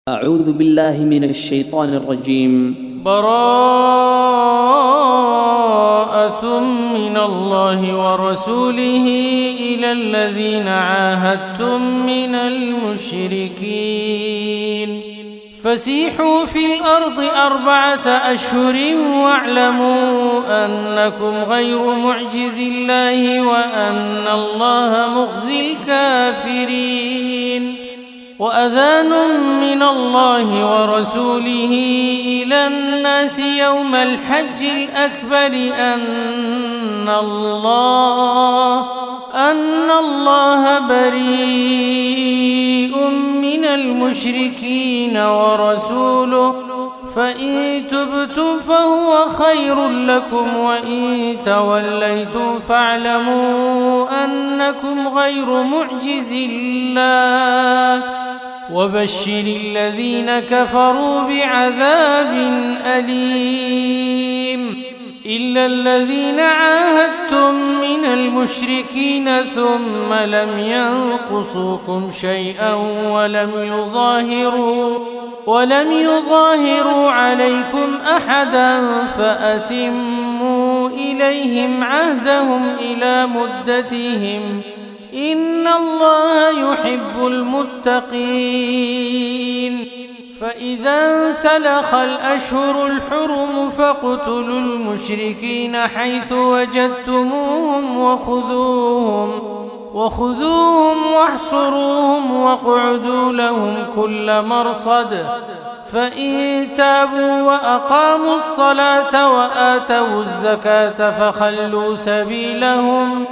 أعوذ بالله من الشيطان الرجيم. براءة من الله ورسوله إلى الذين عاهدتم من المشركين فسيحوا في الأرض 4 أشهر واعلموا أنكم غير معجز الله وأن الله مخزي الكافرين. وأذان من الله ورسوله إلى الناس يوم الحج الأكبر أن الله بريء من المشركين ورسوله فإن تبتم فهو خير لكم وإن توليتم فاعلموا أنكم غير معجز الله وبشر الذين كفروا بعذاب أليم. إلا الذين عاهدتم من المشركين ثم لم ينقصوكم شيئا ولم يظاهروا عليكم أحدا فأتموا إليهم عهدهم إلى مدتهم إن الله يحب المتقين. فإذا انسلخ الأشهر الحرم فاقتلوا المشركين حيث وجدتموهم وخذوهم واحصروهم واقعدوا لهم كل مرصد فإن تابوا وأقاموا الصلاة وآتوا الزكاة فخلوا سبيلهم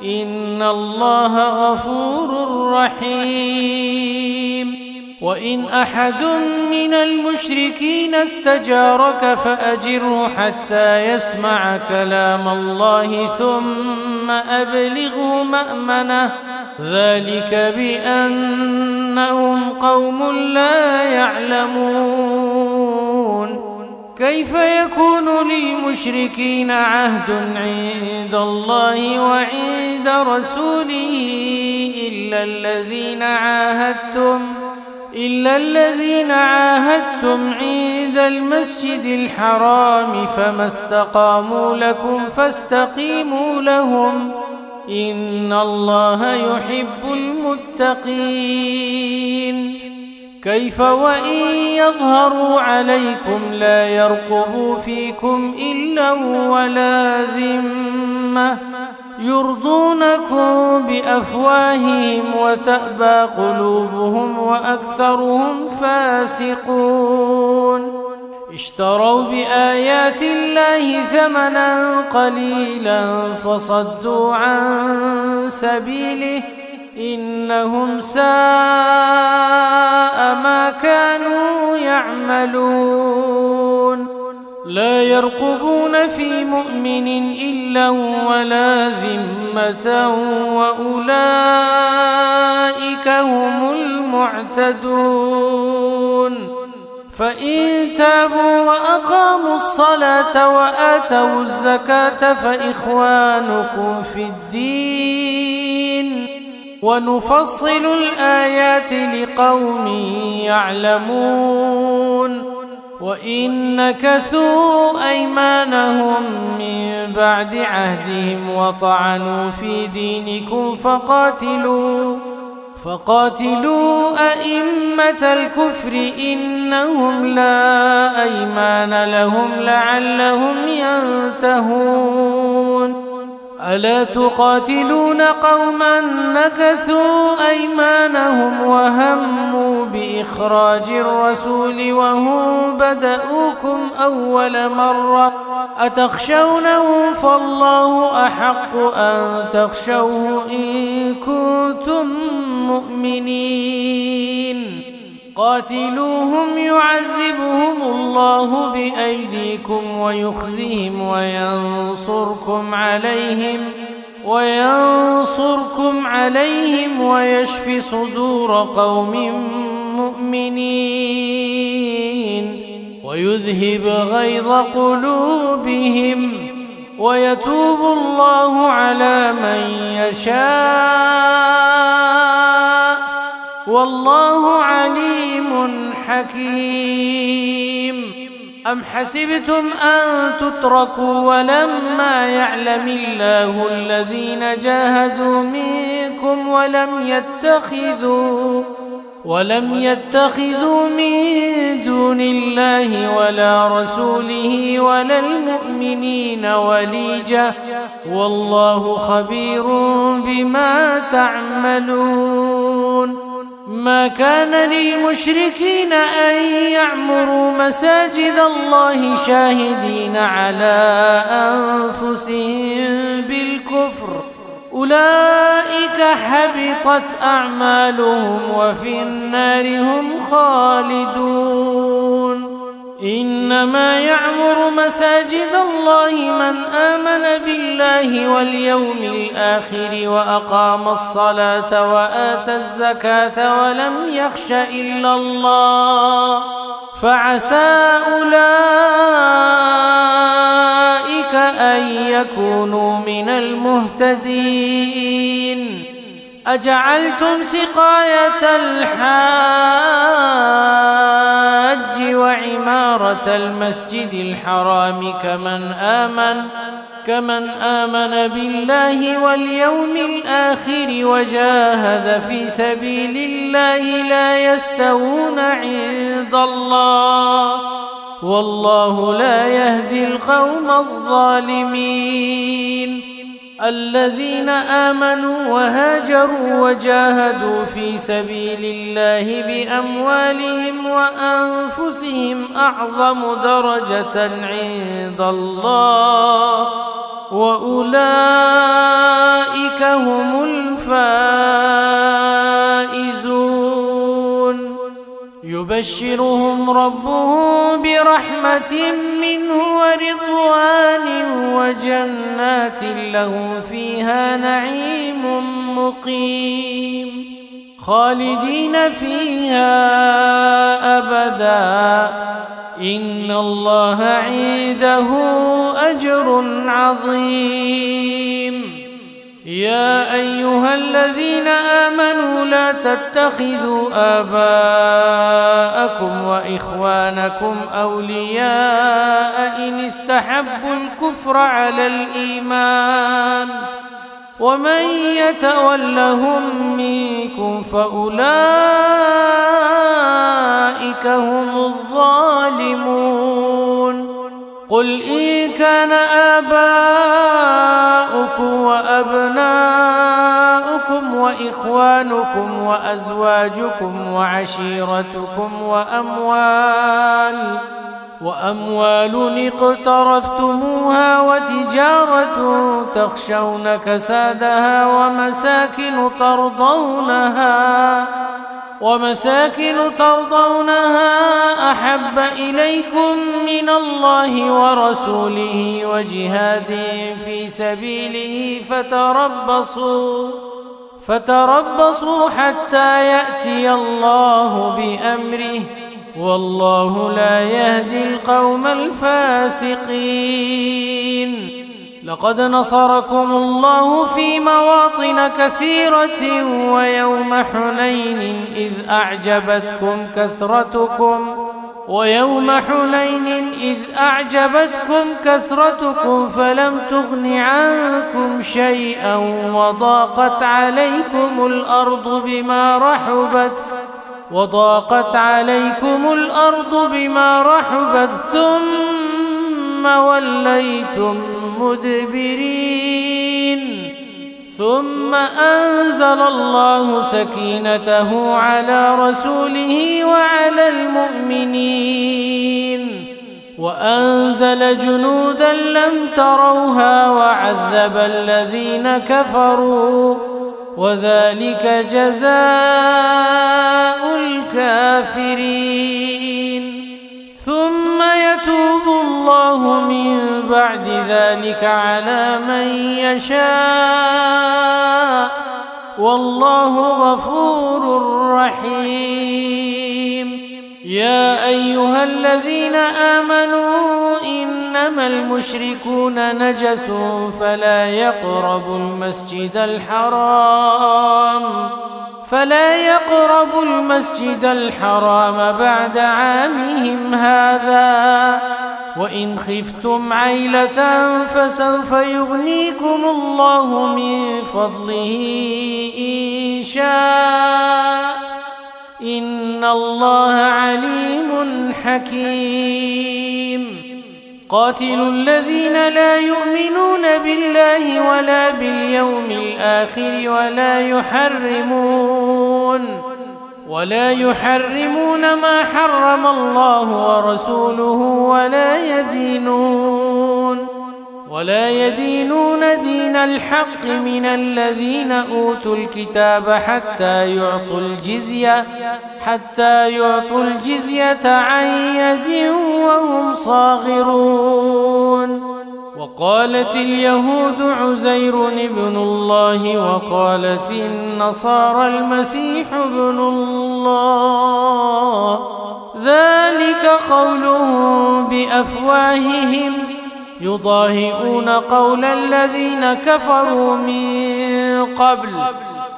إن الله غفور رحيم. وإن أحد من المشركين استجارك فأجره حتى يسمع كلام الله ثم أبلغه مأمنه ذلك بأنهم قوم لا يعلمون. كيف يكون للمشركين عهد عند الله وعند رسوله إلا الذين عاهدتم عند المسجد الحرام فما استقاموا لكم فاستقيموا لهم إن الله يحب المتقين. كيف وإن يظهروا عليكم لا يرقبوا فيكم إلا ولا ذمة يرضونكم بأفواههم وتأبى قلوبهم وأكثرهم فاسقون. اشتروا بآيات الله ثمنا قليلا فصدوا عن سبيله إنهم ساء ما كانوا يعملون. لا يرقبون في مؤمن إلا ولا ذمة وأولئك هم المعتدون. فإن تابوا وأقاموا الصلاة وآتوا الزكاة فإخوانكم في الدين ونفصل الآيات لقوم يعلمون. وإن نكثوا أيمانهم من بعد عهدهم وطعنوا في دينكم فقاتلوا أئمة الكفر إنهم لا أيمان لهم لعلهم ينتهون. ألا تقاتلون قوما نكثوا أيمانهم وهموا بإخراج الرسول وهم بدؤوكم أول مرة أتخشونهم فالله أحق أن تخشوه إن كنتم مؤمنين. قاتلوهم يعذبهم الله بأيديكم ويخزهم وينصركم عليهم ويشفي صدور قوم مؤمنين ويذهب غيظ قلوبهم ويتوب الله على من يشاء والله عليم حكيم. أم حسبتم أن تتركوا ولما يعلم الله الذين جاهدوا منكم ولم يتخذوا من دون الله ولا رسوله ولا المؤمنين وليجة والله خبير بما تعملون. ما كان للمشركين أن يعمروا مساجد الله شاهدين على أنفسهم بالكفر أولئك حبطت أعمالهم وفي النار هم خالدون. إنما يعمر مساجد الله من آمن بالله واليوم الآخر وأقام الصلاة وآتى الزكاة ولم يخش إلا الله فعسى أولئك أن يكونوا من المهتدين. أجعلتم سقاية الحاج وعمارة المسجد الحرام كمن آمن بالله واليوم الآخر وجاهد في سبيل الله لا يستوون عند الله والله لا يهدي القوم الظالمين. الذين آمنوا وهاجروا وجاهدوا في سبيل الله بأموالهم وأنفسهم أعظم درجة عند الله وأولئك هم الفائزون. يبشرهم ربهم برحمة منه ورضوان وجنات لهم فيها نعيم مقيم خالدين فيها أبدا إن الله عنده أجر عظيم. يا أيها الذين آمنوا لا تتخذوا آباءكم وإخوانكم أولياء إن استحبوا الكفر على الإيمان ومن يتولهم منكم فأولئك هم الظالمون. قل إن كان آباؤكم وأبناؤكم وإخوانكم وأزواجكم وعشيرتكم وأموال اقترفتموها وتجارة تخشون كسادها ومساكن ترضونها أحب إليكم من الله ورسوله وجهاد في سبيله فتربصوا حتى يأتي الله بأمره والله لا يهدي القوم الفاسقين. لقد نصركم الله في مواطن كثيرة ويوم حنين إذ أعجبتكم كثرتكم فلم تغن عنكم شيئا وضاقت عليكم الأرض بما رحبت ثم وليتم مدبرين. ثم أنزل الله سكينته على رسوله وعلى المؤمنين وأنزل جنودا لم تروها وعذب الذين كفروا وذلك جزاء الكافرين. ثم يتوب الله من بعد ذلك على من يشاء والله غفور رحيم. يا أيها الذين آمنوا إنما المشركون نجس فلا يقربوا المسجد الحرام فلا يقربوا المسجد الحرام بعد عامهم هذا وإن خفتم عيلة فسوف يغنيكم الله من فضله إن شاء إن الله عليم حكيم قاتلوا الذين لا يؤمنون بالله ولا باليوم الآخر ولا يحرمون ما حرم الله ورسوله ولا يدينون دين الحق من الذين أوتوا الكتاب حتى يعطوا الجزية عن يد وهم صاغرون وقالت اليهود عزير ابن الله وقالت النصارى المسيح ابن الله ذلك قولهم بأفواههم يضاهئون قول الذين كفروا من قبل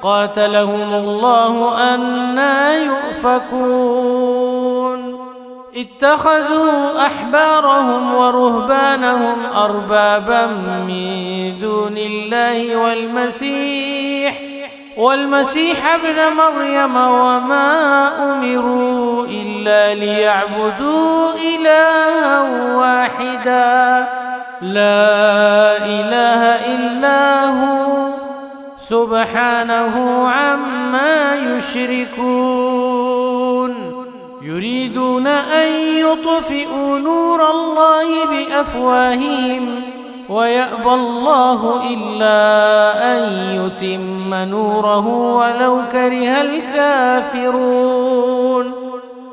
قاتلهم الله أنى يؤفكون اتخذوا أحبارهم ورهبانهم أربابا من دون الله والمسيح ابن مريم وما أمروا إلا ليعبدوا إلها واحدا لا إله إلا هو سبحانه عما يشركون يريدون أن يطفئوا نور الله بأفواههم ويأبى الله إلا أن يتم نوره ولو كره الكافرون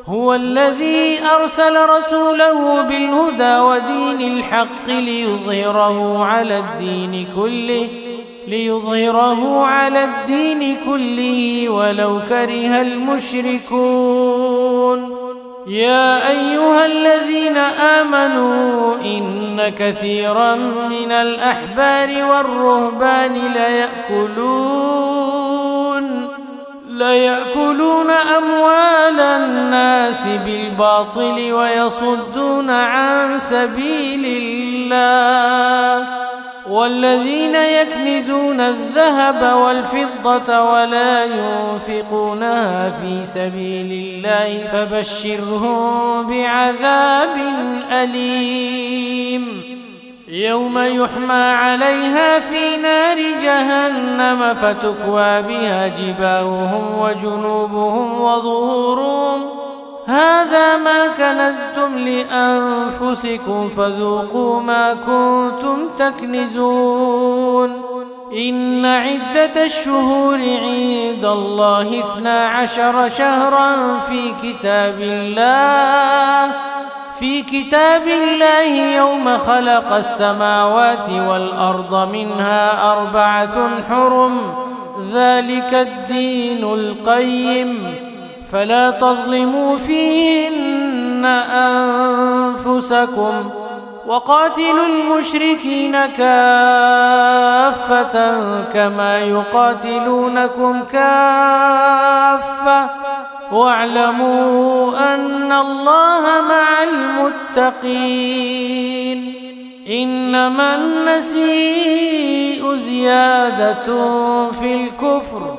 هو الذي أرسل رسوله بالهدى ودين الحق ليظهره على الدين كله ولو كره المشركون يا أيها الذين آمنوا إن كثيرا من الأحبار والرهبان ليأكلون أموال الناس بالباطل ويصدون عن سبيل الله والذين يكنزون الذهب والفضة ولا ينفقونها في سبيل الله فبشرهم بعذاب أليم يوم يحمى عليها في نار جهنم فتكوى بها جباههم وجنوبهم وظهورهم هذا ما كنزتم لأنفسكم فذوقوا ما كنتم تكنزون إن عدة الشهور عند الله 12 شهرا في كتاب الله يوم خلق السماوات والأرض منها 4 حرم ذلك الدين القيم فلا تظلموا فيهن أنفسكم وقاتلوا المشركين كافة كما يقاتلونكم كافة واعلموا أن الله مع المتقين إنما النسيء زيادة في الكفر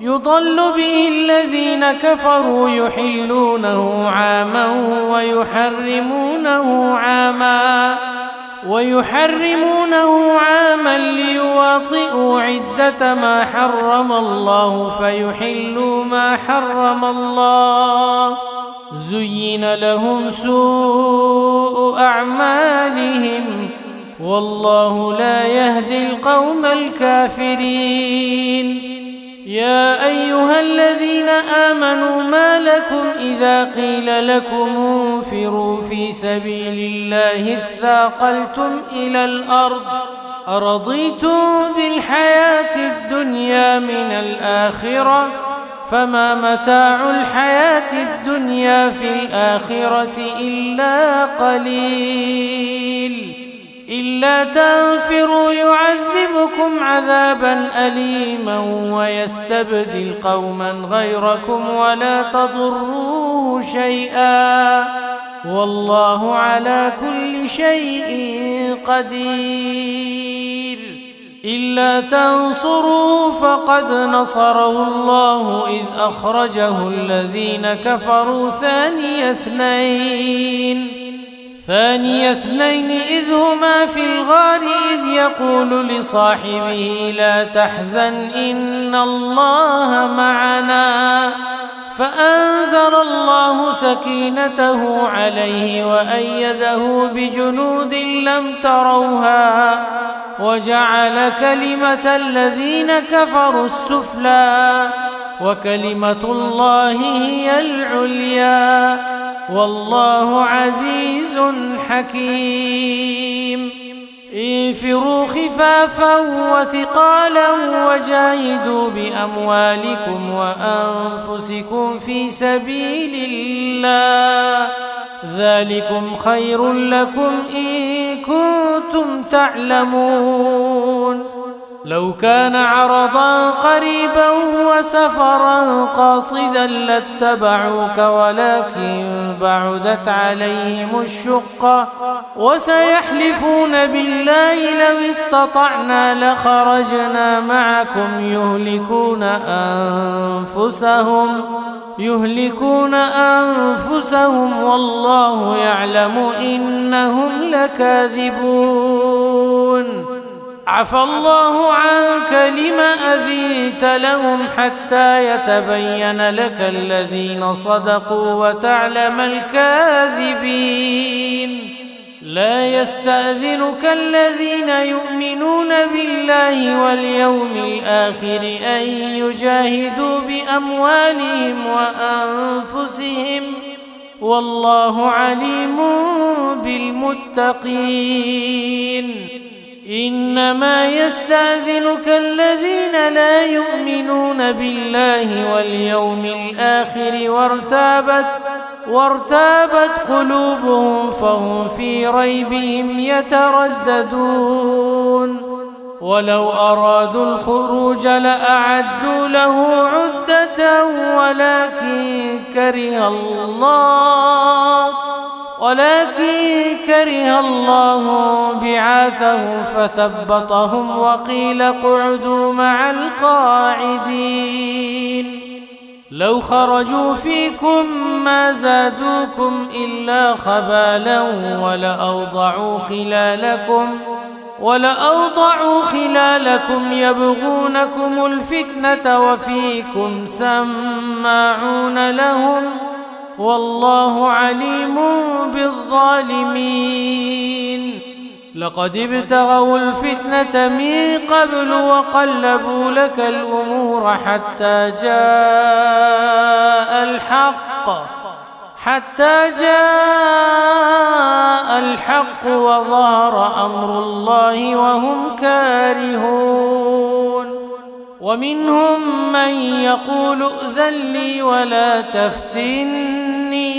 يضل به الذين كفروا يحلونه عاما ويحرمونه عاما ليواطئوا عدة ما حرم الله فيحلوا ما حرم الله زين لهم سوء أعمالهم والله لا يهدي القوم الكافرين يا أيها الذين آمنوا ما لكم إذا قيل لكم انفروا في سبيل الله اثاقلتم إلى الأرض أرضيتم بالحياة الدنيا من الآخرة فما متاع الحياة الدنيا في الآخرة إلا قليل إلا تنفروا يعذبكم عذابا أليما ويستبدل قوما غيركم ولا تضروه شيئا والله على كل شيء قدير. إلا تنصروا فقد نصره الله إذ أخرجه الذين كفروا ثاني اثنين إذ هما في الغار إذ يقول لصاحبه لا تحزن إن الله معنا فأنزل الله سكينته عليه وأيده بجنود لم تروها وجعل كلمة الذين كفروا السفلى وكلمة الله هي العليا والله عزيز حكيم. انفروا خفافا وثقالا وجاهدوا بأموالكم وأنفسكم في سبيل الله ذلكم خير لكم إن كنتم تعلمون. لو كان عرضا قريبا وسفرا قاصدا لاتبعوك ولكن بعدت عليهم الشقة وسيحلفون بالله لو استطعنا لخرجنا معكم يهلكون أنفسهم والله يعلم إنهم لكاذبون. عفى الله عنك لم أذنت لهم حتى يتبين لك الذين صدقوا وتعلم الكاذبين. لا يستأذنك الذين يؤمنون بالله واليوم الآخر أن يجاهدوا بأموالهم وأنفسهم والله عليم بالمتقين. إنما يستأذنك الذين لا يؤمنون بالله واليوم الآخر وارتابت قلوبهم فهم في ريبهم يترددون. ولو أرادوا الخروج لأعدوا له عدة ولكن كره الله بعاثهم فثبطهم وقيل اقعدوا مع القاعدين. لو خرجوا فيكم ما زادوكم إلا خبالا ولأوضعوا خلالكم يبغونكم الفتنة وفيكم سماعون لهم والله عليم بالظالمين. لقد ابتغوا الفتنة من قبل وقلبوا لك الأمور حتى جاء الحق وظهر أمر الله وهم كارهون. ومنهم من يقول ائذن لي ولا تفتني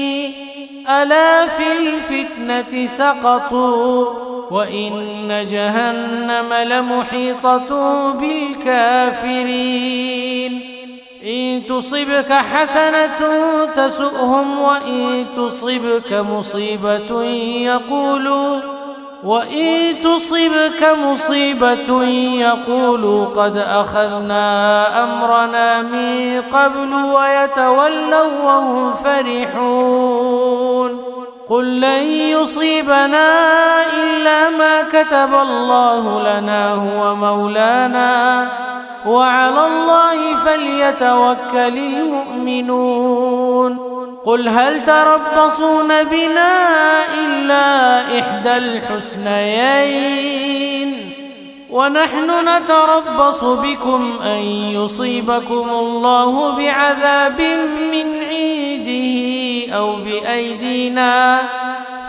ألا في الفتنة سقطوا وإن جهنم لمحيطة بالكافرين. إن تصبك حسنة تسؤهم وإن تصبك مصيبة يقولوا قد أخذنا أمرنا من قبل ويتولوا وهم فرحون. قل لن يصيبنا إلا ما كتب الله لنا هو مولانا وعلى الله فليتوكل المؤمنون. قل هل تربصون بنا إلا إحدى الحسنيين ونحن نتربص بكم أن يصيبكم الله بعذاب من عنده أو بأيدينا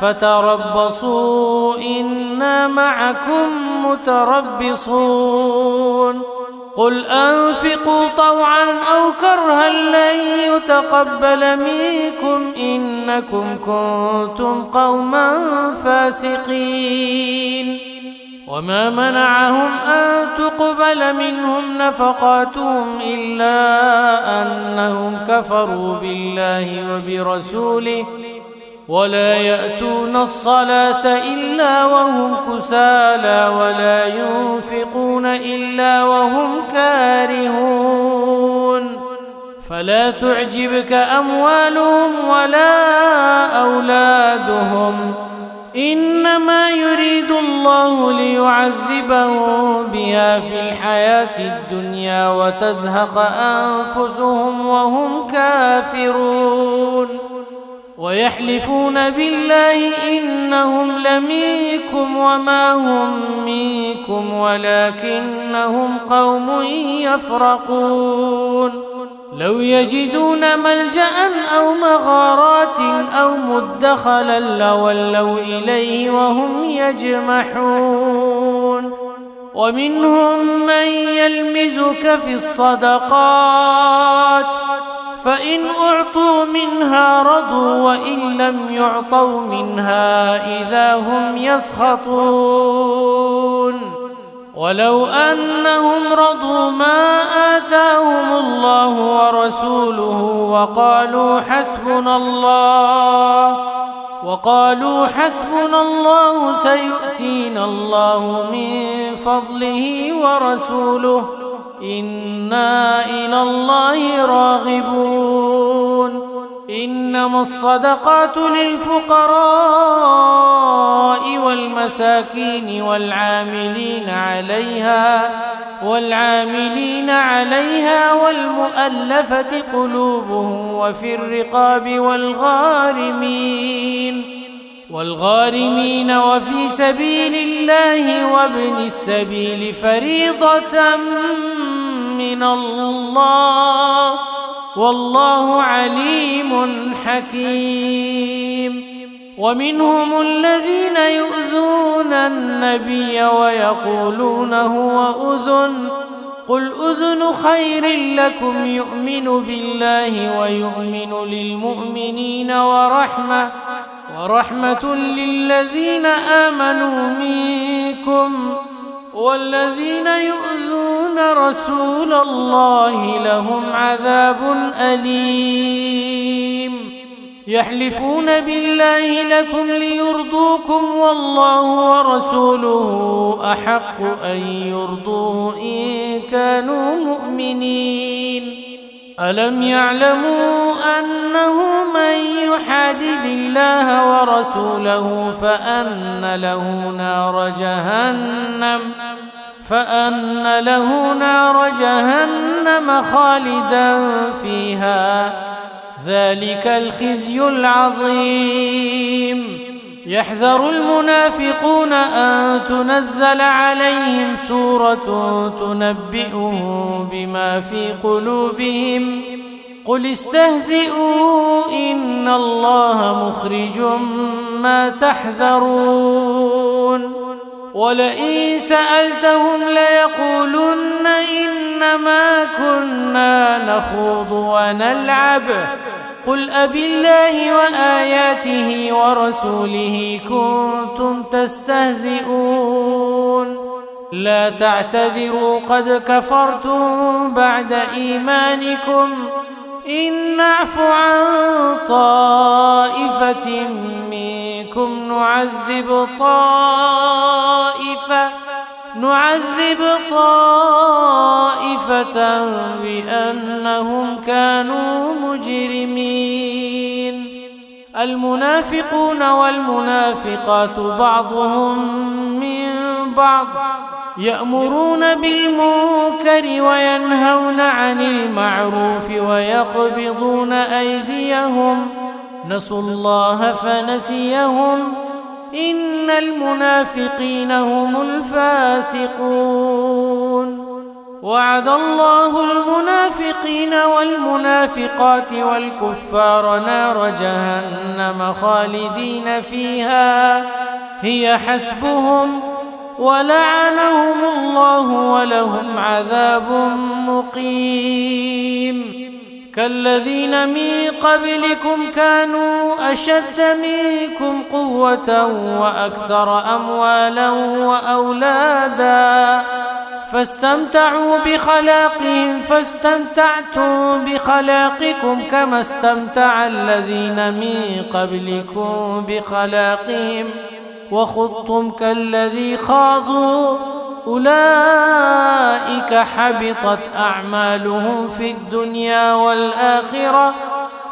فتربصوا إنا معكم متربصون. قل أنفقوا طوعا أو كرها لن يتقبل منكم إنكم كنتم قوما فاسقين. وما منعهم أن تقبل منهم نفقاتهم إلا أنهم كفروا بالله وبرسوله ولا يأتون الصلاة إلا وهم كسالى ولا ينفقون إلا وهم كارهون فلا تعجبك أموالهم ولا أولادهم إنما يريد الله ليعذبهم بها في الحياة الدنيا وتزهق أنفسهم وهم كافرون ويحلفون بالله إنهم لمنكم وما هم منكم ولكنهم قوم يفرقون لو يجدون ملجأ أو مغارات أو مدخلا لولوا إليه وهم يجمحون ومنهم من يلمزك في الصدقات فإن أعطوا منها رضوا وإن لم يعطوا منها إذا هم يسخطون ولو أنهم رضوا ما آتاهم الله ورسوله وقالوا حسبنا الله سيؤتينا الله من فضله ورسوله إنا إلى الله راغبون إنما الصدقات للفقراء والمساكين والعاملين عليها والمؤلفة قلوبهم وفي الرقاب والغارمين وفي سبيل الله وابن السبيل فريضة من الله والله عليم حكيم ومنهم الذين يؤذون النبي ويقولون هو أذن قل أذن خير لكم يؤمن بالله ويؤمن للمؤمنين ورحمة للذين آمنوا منكم والذين يؤذون رسول الله لهم عذاب أليم يحلفون بالله لكم ليرضوكم والله ورسوله أحق أن يرضوه إن كانوا مؤمنين ألم يعلموا أنه من يحادد الله ورسوله فأن له نار جهنم خالدا فيها ذلك الخزي العظيم يحذر المنافقون أن تنزل عليهم سورة تنبئهم بما في قلوبهم قل استهزئوا إن الله مخرج ما تحذرون ولئن سألتهم ليقولن إنما كنا نخوض ونلعب قل أبالله وآياته ورسوله كنتم تستهزئون لا تعتذروا قد كفرتم بعد إيمانكم إن نعف عن طائفة منكم نعذب طائفة بأنهم كانوا مجرمين المنافقون والمنافقات بعضهم من بعض يأمرون بالمنكر وينهون عن المعروف ويقبضون أيديهم نسوا الله فنسيهم إن المنافقين هم الفاسقون وعد الله المنافقين والمنافقات والكفار نار جهنم خالدين فيها هي حسبهم ولعنهم الله ولهم عذاب مقيم كالذين من قبلكم كانوا أشد منكم قوة وأكثر أموالا وأولادا فاستمتعوا بخلاقهم فاستمتعتم بخلاقكم كما استمتع الذين من قبلكم بخلاقهم وخضتم كالذي خاضوا أولئك حبطت أعمالهم في الدنيا والآخرة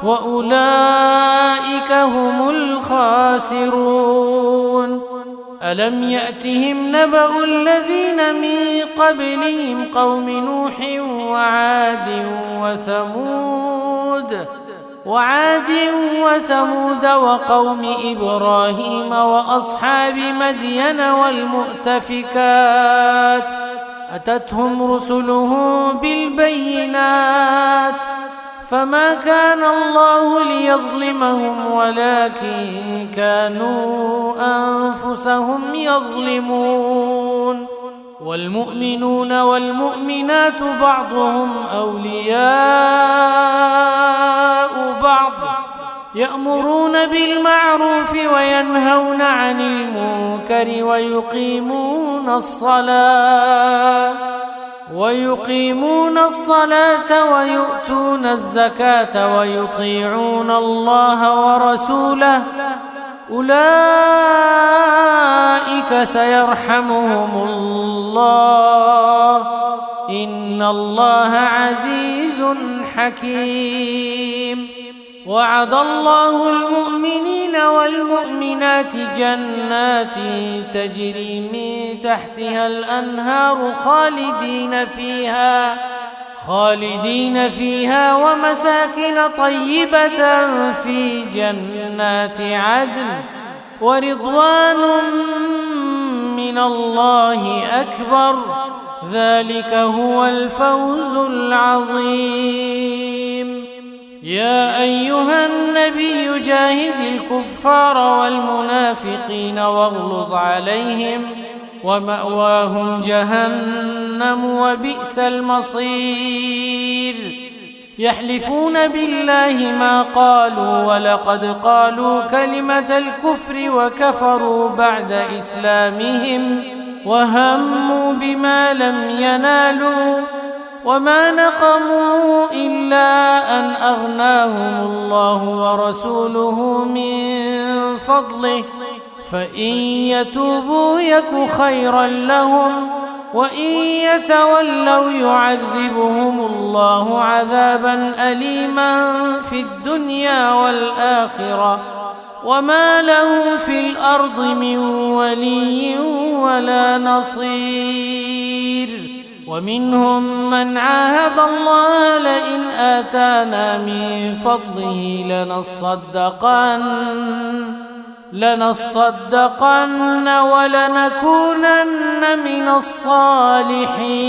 وأولئك هم الخاسرون. ألم يأتهم نبأ الذين من قبلهم قوم نوح وعاد وثمود وقوم إبراهيم وأصحاب مدين والمؤتفكات أتتهم رسلهم بالبينات فما كان الله ليظلمهم ولكن كانوا أنفسهم يظلمون. والمؤمنون والمؤمنات بعضهم أولياء بعض يأمرون بالمعروف وينهون عن المنكر ويقيمون الصلاة ويؤتون الزكاة ويطيعون الله ورسوله أولئك سيرحمهم الله إن الله عزيز حكيم. وعد الله المؤمنين والمؤمنات جنات تجري من تحتها الأنهار خالدين فيها ومساكن طيبة في جنات عدن ورضوان من الله أكبر ذلك هو الفوز العظيم. يا أيها النبي جاهد الكفار والمنافقين واغلظ عليهم ومأواهم جهنم وبئس المصير. يحلفون بالله ما قالوا ولقد قالوا كلمة الكفر وكفروا بعد إسلامهم وهموا بما لم ينالوا وما نقموا إلا أن أغناهم الله ورسوله من فضله فإن يتوبوا يك خيرا لهم وإن يتولوا يعذبهم الله عذابا أليما في الدنيا والآخرة وما له في الأرض من ولي ولا نصير. ومنهم من عاهد الله لئن آتانا من فضله لنصدقن ولنكونن من الصالحين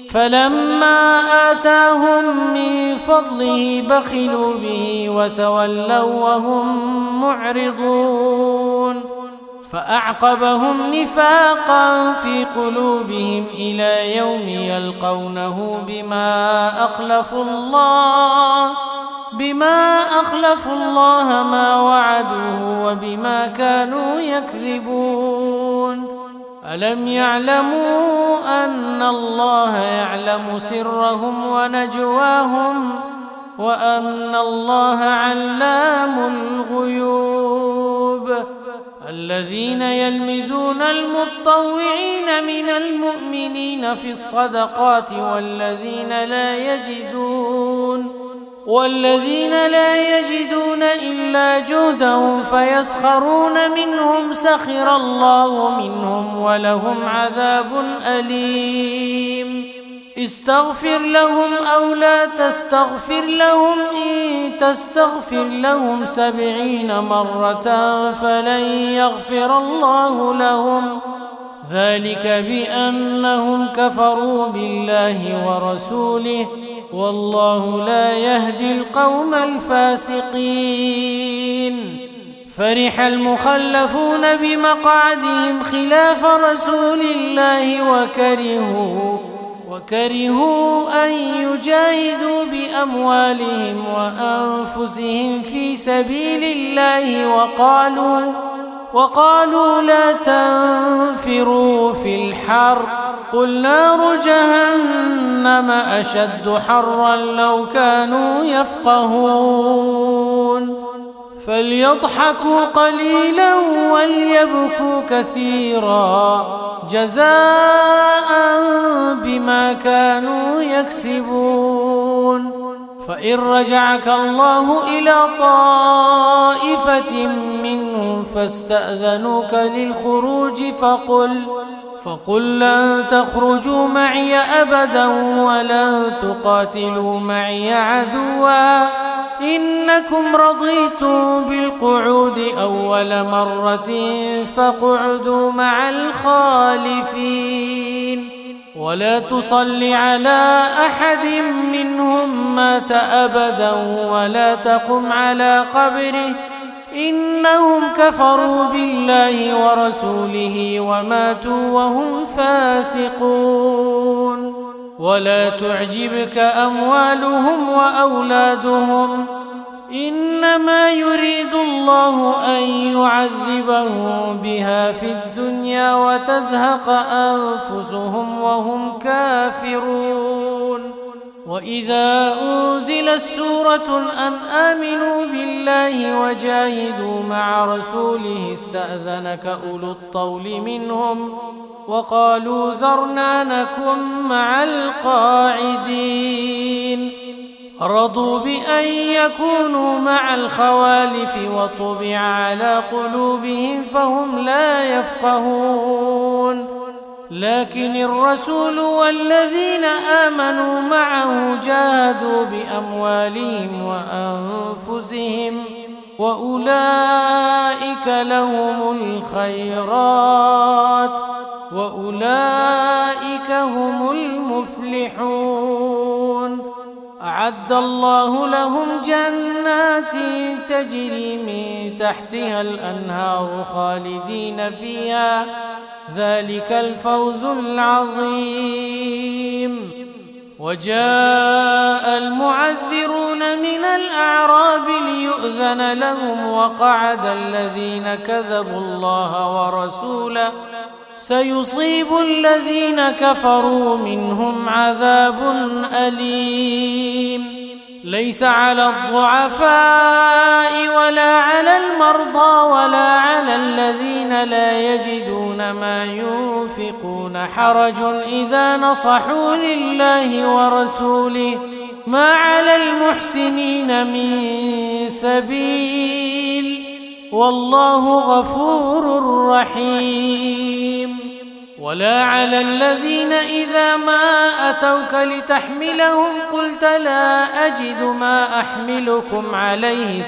فلما آتاهم من فضله بخلوا به وتولوا وهم معرضون فأعقبهم نفاقا في قلوبهم إلى يوم يلقونه بما أخلفوا الله ما وعدوه وبما كانوا يكذبون. ألم يعلموا أن الله يعلم سرهم ونجواهم وأن الله علام الغيوب. الذين يلمزون المطوعين من المؤمنين في الصدقات والذين لا يجدون إلا جهدهم فيسخرون منهم سخر الله منهم ولهم عذاب أليم. استغفر لهم أو لا تستغفر لهم إن تستغفر لهم 70 مرة فلن يغفر الله لهم ذلك بأنهم كفروا بالله ورسوله والله لا يهدي القوم الفاسقين. فرح المخلفون بمقعدهم خلاف رسول الله وكرهوا أن يجاهدوا بأموالهم وأنفسهم في سبيل الله وقالوا لا تنفروا في الحر قل نار جهنم أشد حرا لو كانوا يفقهون فليضحكوا قليلا وليبكوا كثيرا جزاء بما كانوا يكسبون فإن رجعك الله إلى طائفة منهم فاستأذنوك للخروج فقل لن تخرجوا معي أبدا ولن تقاتلوا معي عدوا إنكم رضيتم بالقعود أول مرة فاقعدوا مع الخالفين ولا تصل على أحد منهم مات أبدا ولا تقم على قبره إنهم كفروا بالله ورسوله وماتوا وهم فاسقون ولا تعجبك أموالهم وأولادهم إنما يريد الله أن يعذبهم بها في الدنيا وتزهق أنفسهم وهم كافرون وإذا أنزلت سورة أن آمنوا بالله وجاهدوا مع رسوله استأذنك أولو الطول منهم وقالوا ذرنا نكن مع القاعدين رضوا بأن يكونوا مع الخوالف وطبع على قلوبهم فهم لا يفقهون لكن الرسول والذين آمنوا معه جاهدوا بأموالهم وأنفسهم وأولئك لهم الخيرات وأولئك هم المفلحون أعد الله لهم جنات تجري من تحتها الأنهار خالدين فيها ذلك الفوز العظيم وجاء المعذرون من الأعراب ليؤذن لهم وقعد الذين كذبوا الله ورسوله سيصيب الذين كفروا منهم عذاب أليم ليس على الضعفاء ولا على المرضى ولا على الذين لا يجدون ما ينفقون حرج إذا نصحوا لله ورسوله ما على المحسنين من سبيل والله غفور رحيم ولا على الذين إذا ما أتوك لتحملهم قلت لا أجد ما أحملكم عليه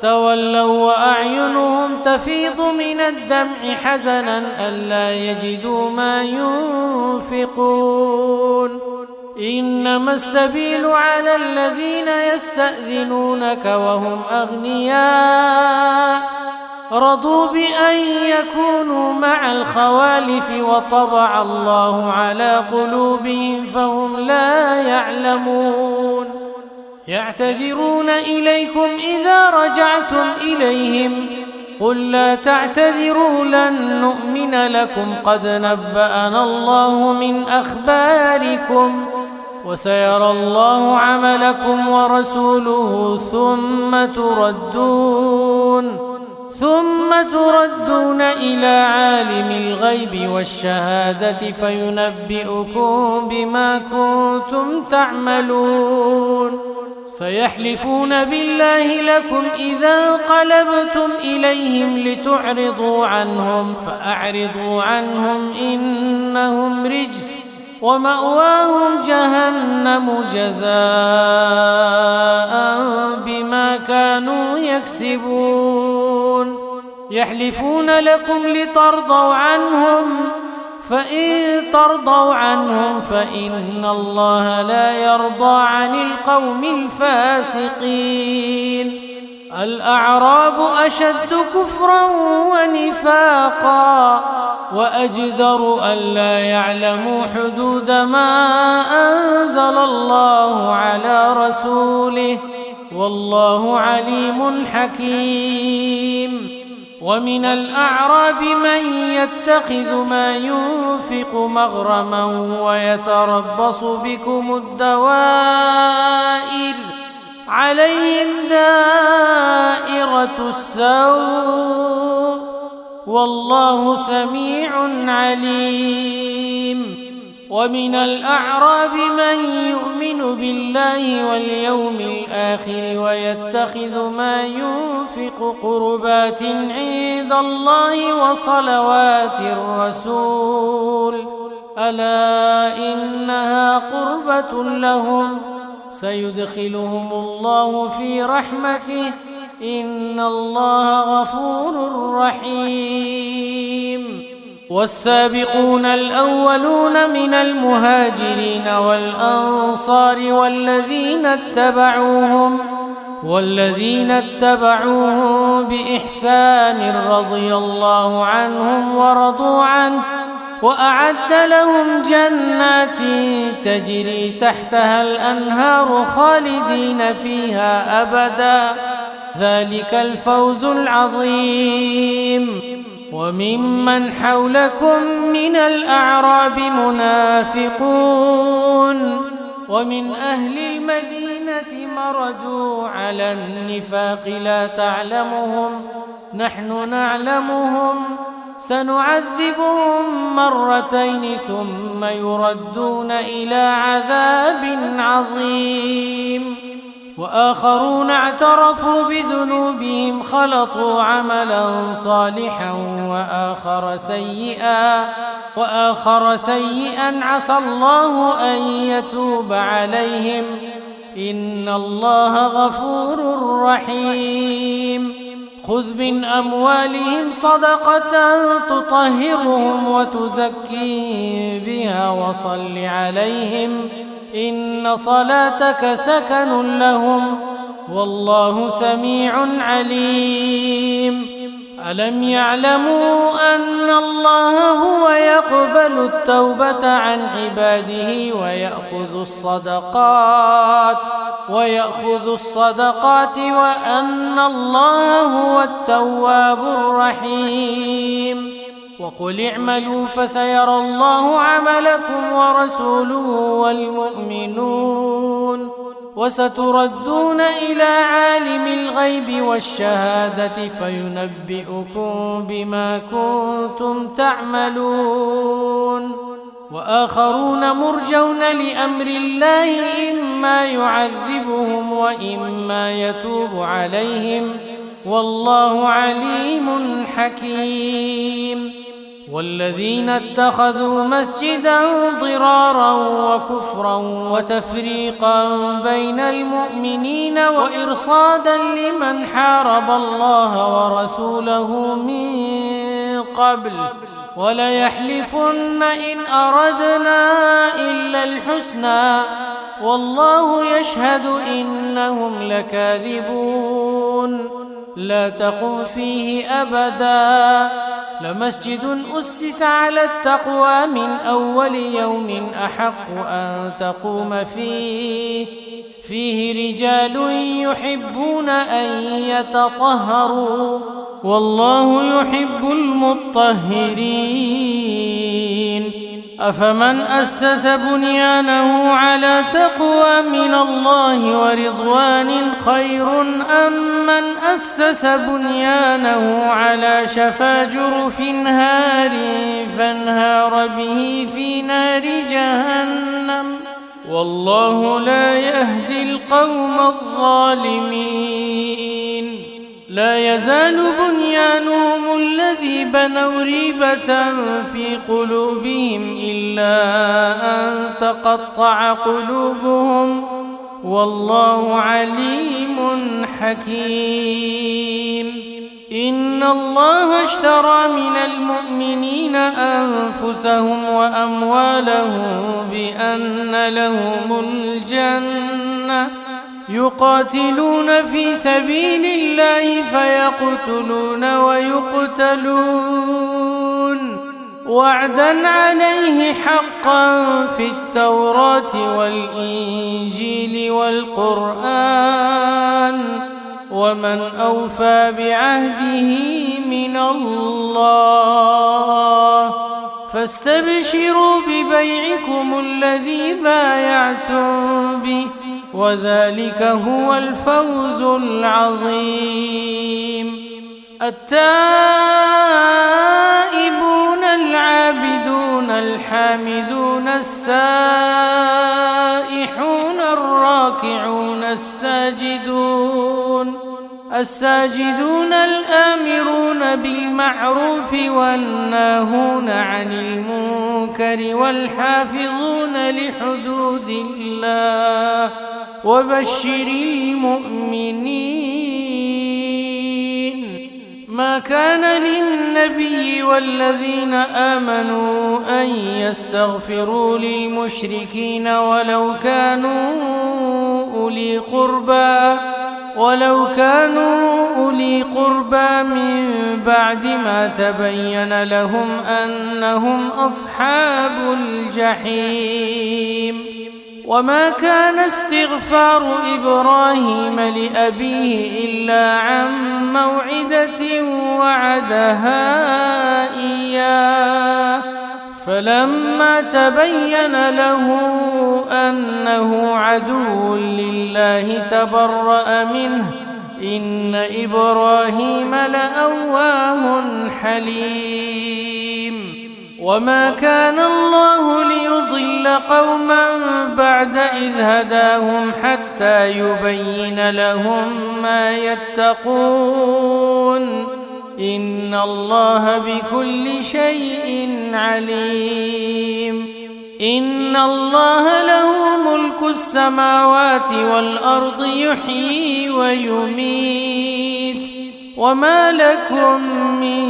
تولوا وأعينهم تفيض من الدمع حزنا ألا يجدوا ما ينفقون إنما السبيل على الذين يستأذنونك وهم أغنياء رضوا بأن يكونوا مع الخوالف وطبع الله على قلوبهم فهم لا يعلمون يعتذرون إليكم إذا رجعتم إليهم قل لا تعتذروا لن نؤمن لكم قد نبأنا الله من أخباركم وسيرى الله عملكم ورسوله ثم تردون إلى عالم الغيب والشهادة فينبئكم بما كنتم تعملون سيحلفون بالله لكم إذا انقلبتم إليهم لتعرضوا عنهم فأعرضوا عنهم إنهم رجس ومأواهم جهنم جزاء بما كانوا يكسبون يحلفون لكم لترضوا عنهم فإن ترضوا عنهم فإن الله لا يرضى عن القوم الفاسقين الأعراب أشد كفرا ونفاقا وأجدر ألا يعلموا حدود ما أنزل الله على رسوله والله عليم حكيم. ومن الأعراب من يتخذ ما ينفق مغرما ويتربص بكم الدوائر عليهم دائرة السوء والله سميع عليم. ومن الأعراب من يؤمن بالله واليوم الآخر ويتخذ ما ينفق قربات عند الله وصلوات الرسول ألا إنها قربة لهم سيدخلهم الله في رحمته إن الله غفور رحيم. والسابقون الأولون من المهاجرين والأنصار والذين اتبعوهم بإحسان رضي الله عنهم ورضوا عنه وأعد لهم جنات تجري تحتها الأنهار خالدين فيها أبدا ذلك الفوز العظيم. وممن حولكم من الأعراب منافقون ومن أهل المدينة مردوا على النفاق لا تعلمهم نحن نعلمهم سنعذبهم مرتين ثم يردون إلى عذاب عظيم. وآخرون اعترفوا بذنوبهم خلطوا عملا صالحا وآخر سيئا عسى الله أن يتوب عليهم إن الله غفور رحيم. خذ من أموالهم صدقة تطهرهم وتزكي بها وصل عليهم إن صلاتك سكن لهم والله سميع عليم. ألم يعلموا أن الله هو يقبل التوبة عن عباده ويأخذ الصدقات وأن الله هو التواب الرحيم. وقل اعملوا فسيرى الله عملكم ورسوله والمؤمنون وستردون إلى عالم الغيب والشهادة فينبئكم بما كنتم تعملون. وآخرون مرجون لأمر الله إما يعذبهم وإما يتوب عليهم والله عليم حكيم. والذين اتخذوا مسجدا ضرارا وكفرا وتفريقا بين المؤمنين وإرصادا لمن حارب الله ورسوله من قبل وليحلفن إن أردنا إلا الحسنى والله يشهد إنهم لكاذبون. لا تقم فيه أبدا لمسجد أسس على التقوى من أول يوم أحق أن تقوم فيه رجال يحبون أن يتطهروا والله يحب المطهرين. أفمن أسس بنيانه على تقوى من الله ورضوان خير أم من أسس بنيانه على شفا جرف هار فانهار به في نار جهنم والله لا يهدي القوم الظالمين. لا يزال بنيانهم الذي بنوا ريبة في قلوبهم إلا أن تقطع قلوبهم والله عليم حكيم. إن الله اشترى من المؤمنين أنفسهم وأموالهم بأن لهم الجنة يقاتلون في سبيل الله فيقتلون ويقتلون وعدا عليه حقا في التوراة والإنجيل والقرآن ومن أوفى بعهده من الله فاستبشروا ببيعكم الذي بايعتم به وذلك هو الفوز العظيم. التائبون العابدون الحامدون السائحون الراكعون الساجدون الآمرون بالمعروف والناهون عن المنكر والحافظون لحدود الله وبشر المؤمنين. ما كان للنبي والذين آمنوا أن يستغفروا للمشركين ولو كانوا أولي قربى من بعد ما تبين لهم أنهم أصحاب الجحيم. وما كان استغفار إبراهيم لأبيه إلا عن موعدة وعدها إياه فلما تبين له أنه عدو لله تبرأ منه إن إبراهيم لأواه حليم. وما كان الله ليضل قوما بعد إذ هداهم حتى يبين لهم ما يتقون إن الله بكل شيء عليم. إن الله له ملك السماوات والأرض يحيي ويميت وما لكم من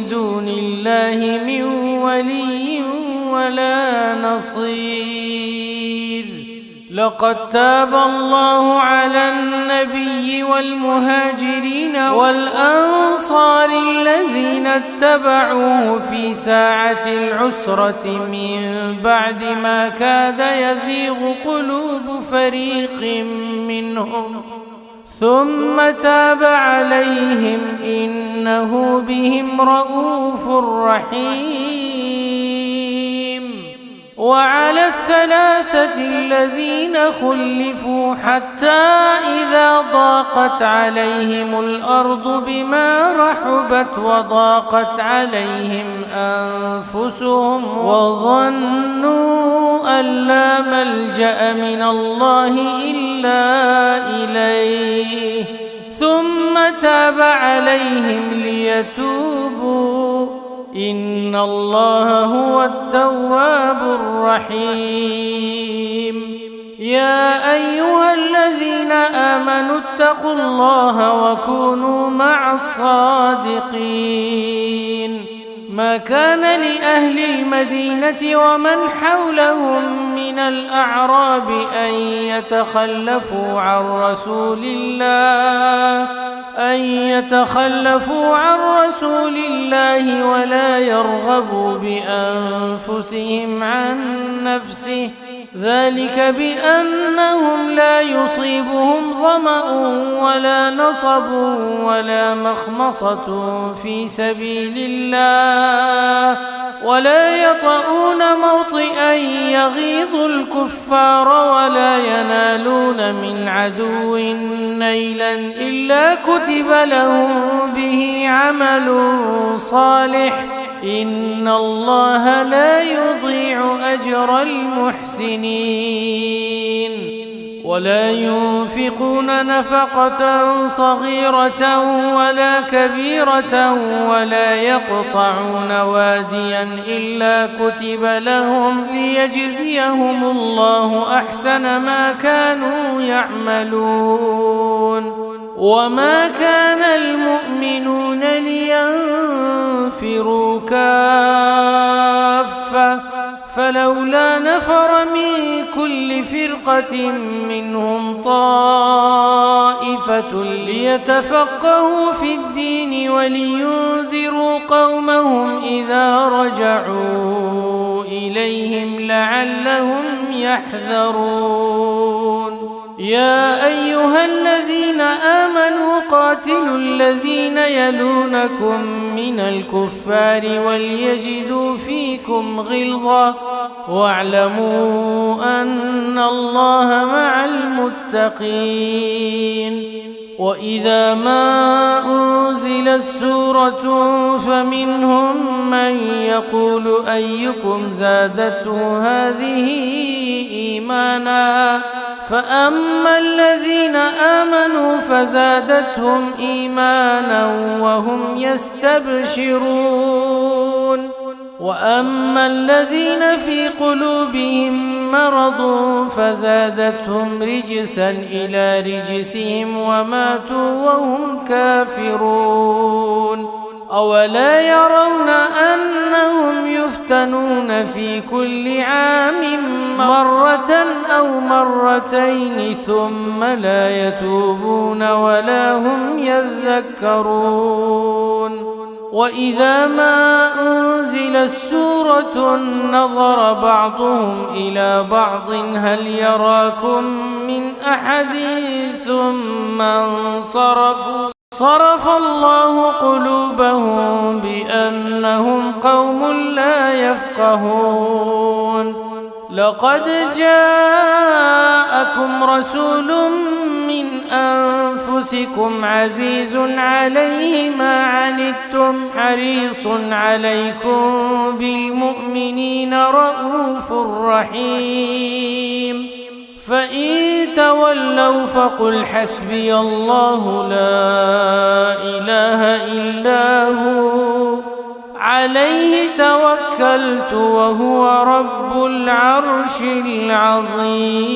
دون الله من ولي ولا نصير. لقد تاب الله على النبي والمهاجرين والأنصار الذين اتبعوه في ساعة العسرة من بعد ما كاد يزيغ قلوب فريق منهم ثم تاب عليهم إنه بهم رؤوف رحيم. وعلى الثلاثة الذين خلفوا حتى إذا ضاقت عليهم الأرض بما رحبت وضاقت عليهم أنفسهم وظنوا أن لا ملجأ من الله إلا إليه ثم تاب عليهم ليتوبوا إن الله هو التواب الرحيم. يا أيها الذين آمنوا اتقوا الله وكونوا مع الصادقين. ما كان لأهل المدينة ومن حولهم من الأعراب أن يتخلفوا عن رسول الله ولا يرغبوا بأنفسهم عن نفسه ذلك بأنهم لا يصيبهم ظمأ ولا نصب ولا مخمصة في سبيل الله ولا يطؤون موطئا يغيظ الكفار ولا ينالون من عدو نيلا إلا كتب لهم به عمل صالح إن الله لا يضيع أجر المحسنين. ولا ينفقون نفقة صغيرة ولا كبيرة ولا يقطعون واديا إلا كتب لهم ليجزيهم الله أحسن ما كانوا يعملون. وما كان المؤمنون لينفروا كافة فلولا نفر من كل كل فرقة منهم طائفة ليتفقهوا في الدين ولينذروا قومهم إذا رجعوا إليهم لعلهم يحذرون يا أيها الذين آمنوا قاتلوا الذين يلونكم من الكفار وليجدوا فيكم غلظة واعلموا أن الله مع المتقين وإذا ما أنزلت سورة فمنهم من يقول أيكم زادته هذه إيمانا فأما الذين آمنوا فزادتهم إيمانا وهم يستبشرون وأما الذين في قلوبهم مرض فزادتهم رجسا إلى رجسهم وماتوا وهم كافرون أولا يرون أنهم يفتنون في كل عام مرة أو مرتين ثم لا يتوبون ولا هم يذكرون وإذا ما أنزلت سورة نظر بعضهم إلى بعض هل يراكم من أحد ثم انصرفوا صرف الله قلوبهم بأنهم قوم لا يفقهون لقد جاءكم رسول من أنفسكم عزيز عليه ما عنتم حريص عليكم بالمؤمنين رؤوف رحيم فإن تولوا فقل حسبي الله لا إله إلا هو عليه توكلت وهو رب العرش العظيم